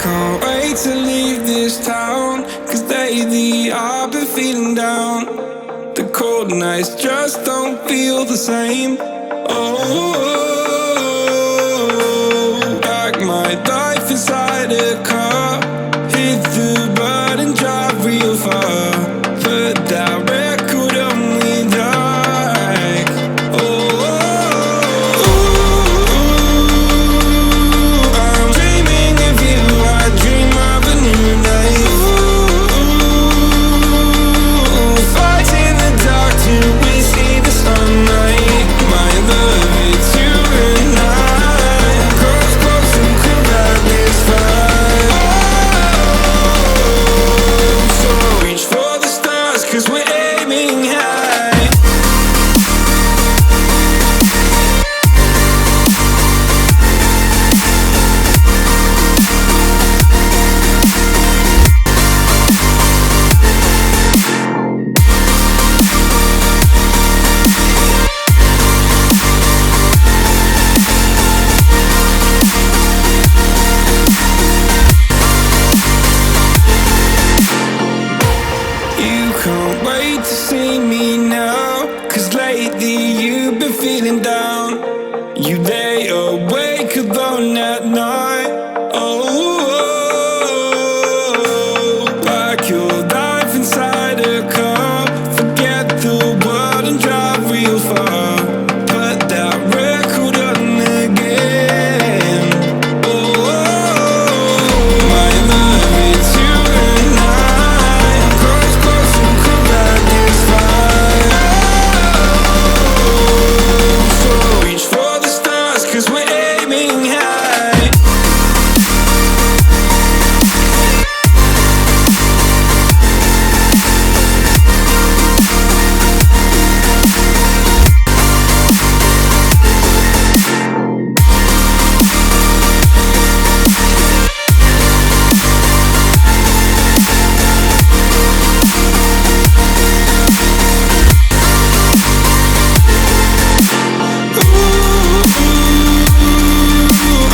can't wait to leave this town, 'cause lately I've been feeling down. The cold nights just don't feel the same. Oh, like my life inside a car, hit the button, drive real far, put that record on me like. Oh, I'm dreaming of you, I dream of a new life. Fight in the dark till we see the sunlight. My love, it's you and I. Cross close and could have this fight. So reach for the stars, 'cause we're aiming high. You can't wait to see me now, 'cause lately you've been feeling down. You lay awake alone at night. Oh, like your life inside a car, forget the world and drive real far, put that record on again. Oh, my love, it's you and I. Cross close and could have this fight. So reach for the stars, 'cause we're aiming high.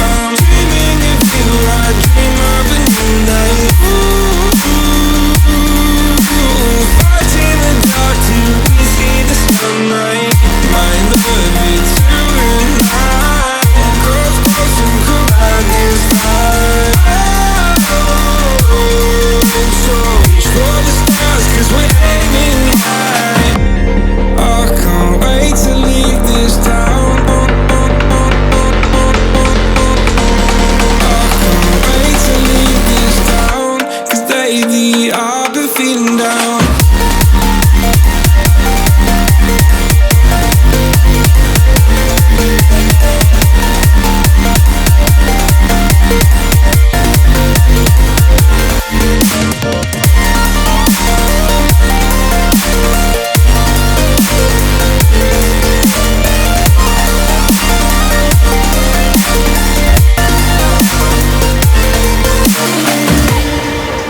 I'm dreaming of you, I dream of a new life. Fight in the dark till we see the sunlight. My love, it's you and I. Cross close and could have this fight. So reach for the stars, 'cause we're aiming high. I can't wait to leave this town. I can't wait to leave this town, 'cause lately I've been feeling down.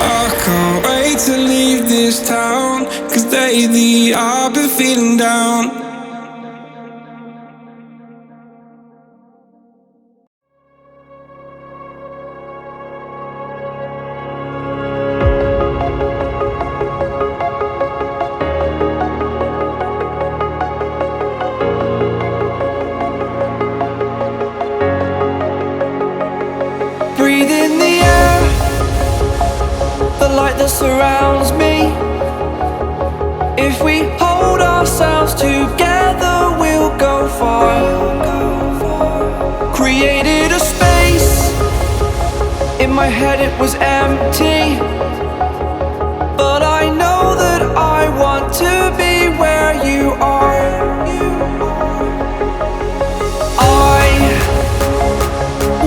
I can't wait to leave this town, 'cause lately I've been feeling down. Breathe in the air, the light that surrounds me. If we hold ourselves together, we'll go far. Created a space, in my head it was empty, but I know that I want to be where you are. I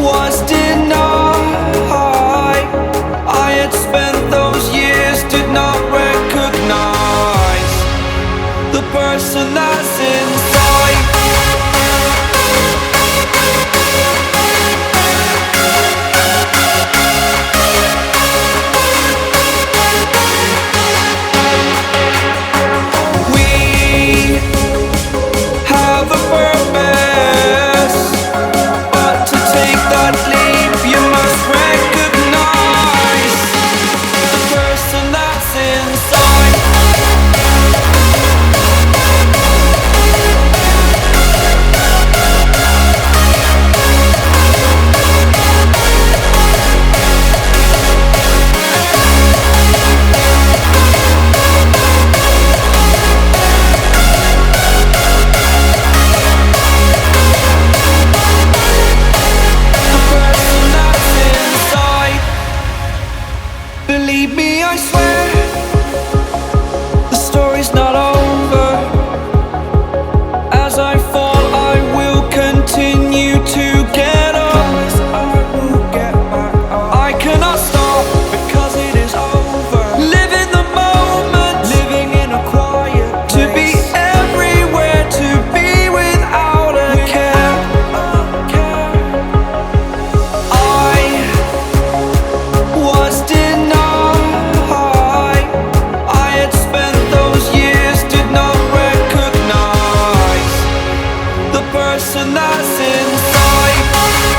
was denied. I had spent those years, did not recognize the person that's inside. We that's inside.